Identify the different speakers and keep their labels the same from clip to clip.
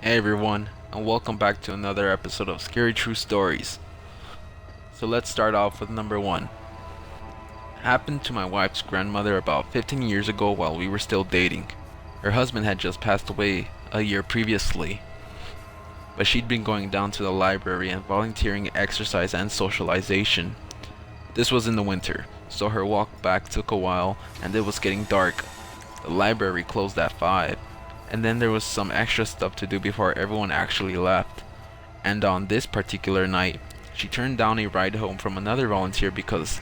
Speaker 1: Hey everyone, and welcome back to another episode of Scary True Stories. So let's start off with number 1. Happened to my wife's grandmother about 15 years ago while we were still dating. Her husband had just passed away a year previously, but she'd been going down to the library and volunteering exercise and socialization. This was in the winter, so her walk back took a while and it was getting dark. The library closed at 5. And then there was some extra stuff to do before everyone actually left. And on this particular night, she turned down a ride home from another volunteer because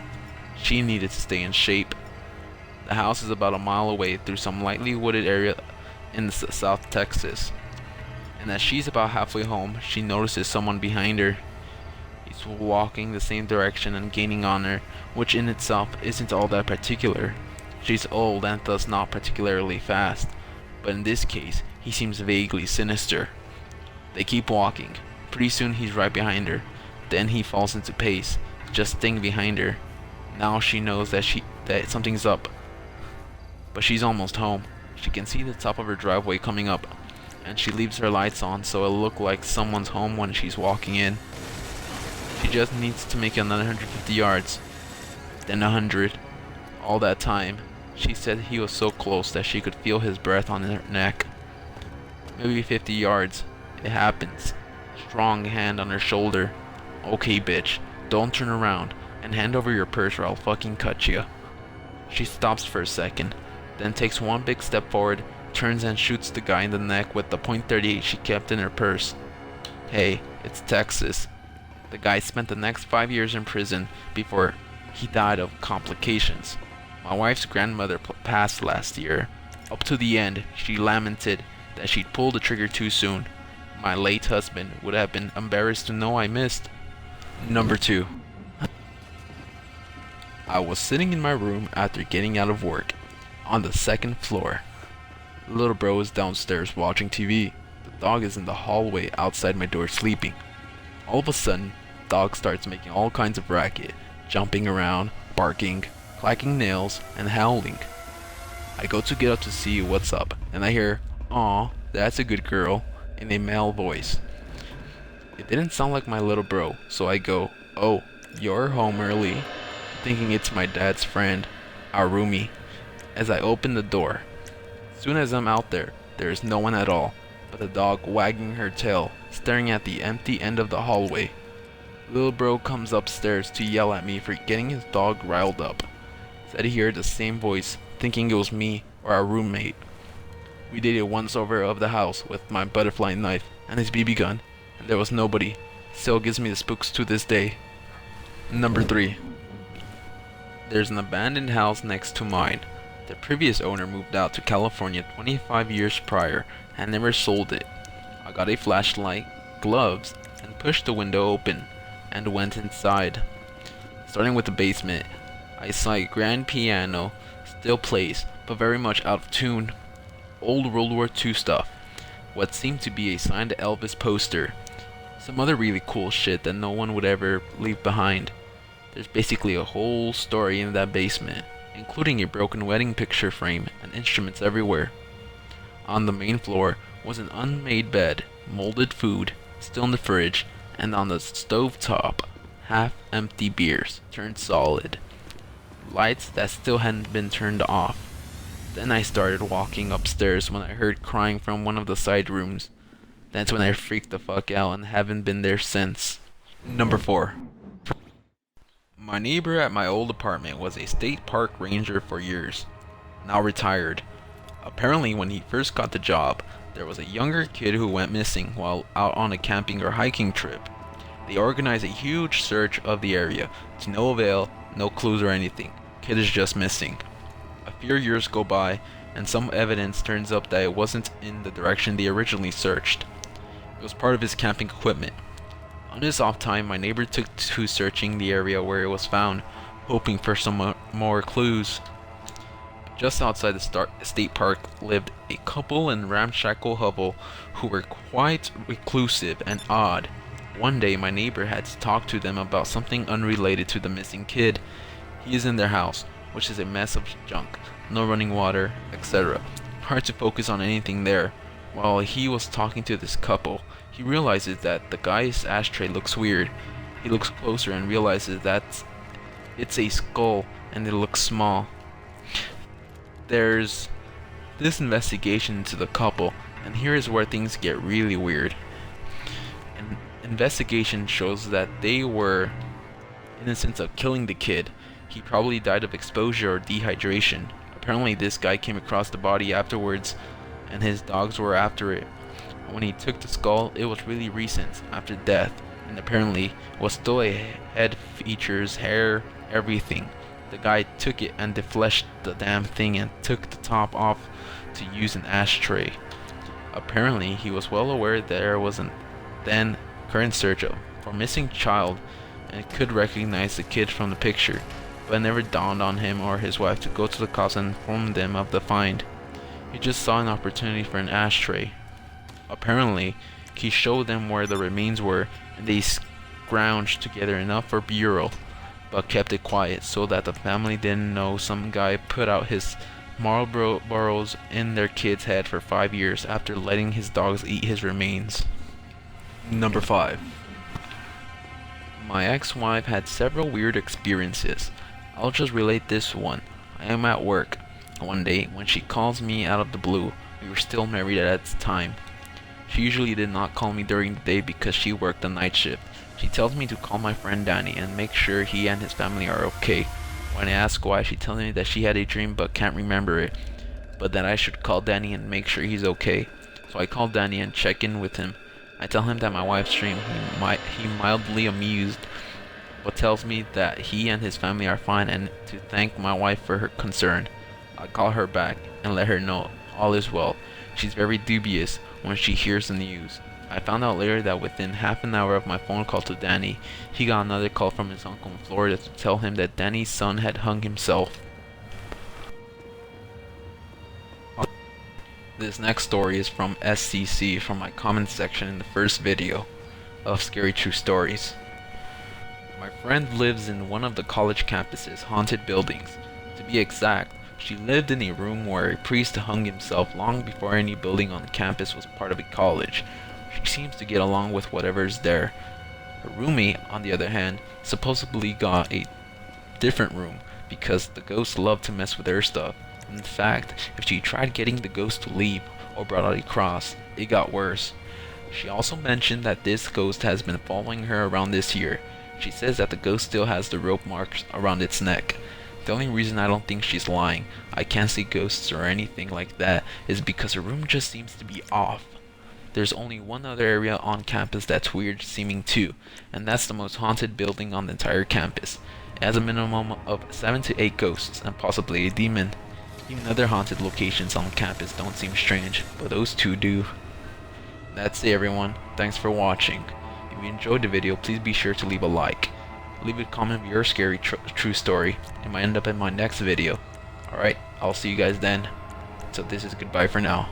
Speaker 1: she needed to stay in shape. The house is about a mile away through some lightly wooded area in South Texas. And as she's about halfway home, she notices someone behind her. He's walking the same direction and gaining on her, which in itself isn't all that particular. She's old and thus not particularly fast. But in this case, he seems vaguely sinister. They keep walking. Pretty soon he's right behind her. Then he falls into pace, just staying behind her. Now she knows that something's up. But she's almost home. She can see the top of her driveway coming up, and she leaves her lights on so it'll look like someone's home when she's walking in. She just needs to make another 150 yards, then 100. All that time, she said he was so close that she could feel his breath on her neck. Maybe 50 yards. It happens. Strong hand on her shoulder. Okay, bitch, don't turn around and hand over your purse or I'll fucking cut you. She stops for a second, then takes one big step forward, turns and shoots the guy in the neck with the .38 she kept in her purse. Hey, it's Texas. The guy spent the next 5 years in prison before he died of complications. My wife's grandmother passed last year. Up to the end, she lamented that she'd pulled the trigger too soon. My late husband would have been embarrassed to know I missed. Number 2. I was sitting in my room after getting out of work, on the second floor. The little bro is downstairs watching TV. The dog is in the hallway outside my door sleeping. All of a sudden, the dog starts making all kinds of racket, jumping around, barking, clacking nails, and howling. I go to get up to see what's up, and I hear, "Aw, that's a good girl," in a male voice. It didn't sound like my little bro, so I go, "Oh, you're home early," thinking it's my dad's friend, our roomie, as I open the door. Soon as I'm out there, is no one at all, but the dog wagging her tail, staring at the empty end of the hallway. Little bro comes upstairs to yell at me for getting his dog riled up. Said he heard the same voice, thinking it was me or our roommate. We did a once-over of the house with my butterfly knife and his BB gun, and there was nobody. Still gives me the spooks to this day. Number 3. There's an abandoned house next to mine. The previous owner moved out to California 25 years prior and never sold it. I got a flashlight, gloves, and pushed the window open and went inside. Starting with the basement, I saw a grand piano, still plays, but very much out of tune. Old World War II stuff. What seemed to be a signed Elvis poster. Some other really cool shit that no one would ever leave behind. There's basically a whole story in that basement, including a broken wedding picture frame and instruments everywhere. On the main floor was an unmade bed, molded food, still in the fridge, and on the stove top, half-empty beers, turned solid. Lights that still hadn't been turned off. Then I started walking upstairs when I heard crying from one of the side rooms. That's when I freaked the fuck out and haven't been there since. Number 4. My neighbor at my old apartment was a state park ranger for years, now retired. Apparently when he first got the job, there was a younger kid who went missing while out on a camping or hiking trip. They organized a huge search of the area, to no avail, no clues or anything. Kid is just missing. A few years go by, and some evidence turns up that it wasn't in the direction they originally searched. It was part of his camping equipment. On his off time, my neighbor took to searching the area where it was found, hoping for some more clues. Just outside the state park lived a couple in ramshackle hovel who were quite reclusive and odd. One day my neighbor had to talk to them about something unrelated to the missing kid. He is in their house, which is a mess of junk, no running water, etc. Hard to focus on anything there. While he was talking to this couple, he realizes that the guy's ashtray looks weird. He looks closer and realizes that it's a skull and it looks small. There's this investigation into the couple, and here is where things get really weird. An investigation shows that they were innocent of killing the kid. He probably died of exposure or dehydration. Apparently this guy came across the body afterwards and his dogs were after it. When he took the skull, it was really recent, after death, and apparently was still a head, features, hair, everything. The guy took it and defleshed the damn thing and took the top off to use an ashtray. Apparently he was well aware there was a then current search for missing child and could recognize the kid from the picture, but it never dawned on him or his wife to go to the cops and inform them of the find. He just saw an opportunity for an ashtray. Apparently, he showed them where the remains were, and they scrounged together enough for burial, but kept it quiet so that the family didn't know some guy put out his Marlboros in their kid's head for 5 years after letting his dogs eat his remains. Number 5. My ex-wife had several weird experiences. I'll just relate this one. I am at work one day when she calls me out of the blue. We were still married at the time. She usually did not call me during the day because she worked the night shift. She tells me to call my friend Danny and make sure he and his family are okay. When I ask why, she tells me that she had a dream but can't remember it, but that I should call Danny and make sure he's okay. So I call Danny and check in with him. I tell him that my wife's dream. He mildly amused, but tells me that he and his family are fine and to thank my wife for her concern. I call her back and let her know all is well. She's very dubious when she hears the news. I found out later that within half an hour of my phone call to Danny, he got another call from his uncle in Florida to tell him that Danny's son had hung himself. This next story is from SCC, from my comment section in the first video of Scary True Stories. My friend lives in one of the college campus's haunted buildings. To be exact, she lived in a room where a priest hung himself long before any building on the campus was part of a college. She seems to get along with whatever's there. Her roommate, on the other hand, supposedly got a different room because the ghost loved to mess with her stuff. In fact, if she tried getting the ghost to leave or brought out a cross, it got worse. She also mentioned that this ghost has been following her around this year. She says that the ghost still has the rope marks around its neck. The only reason I don't think she's lying, I can't see ghosts or anything like that, is because her room just seems to be off. There's only one other area on campus that's weird seeming too, and that's the most haunted building on the entire campus. It has a minimum of 7 to 8 ghosts and possibly a demon. Even other haunted locations on campus don't seem strange, but those two do. That's it everyone, thanks for watching. If you enjoyed the video, please be sure to leave a like. Leave a comment of your scary true story. It might end up in my next video. Alright, I'll see you guys then. So this is goodbye for now.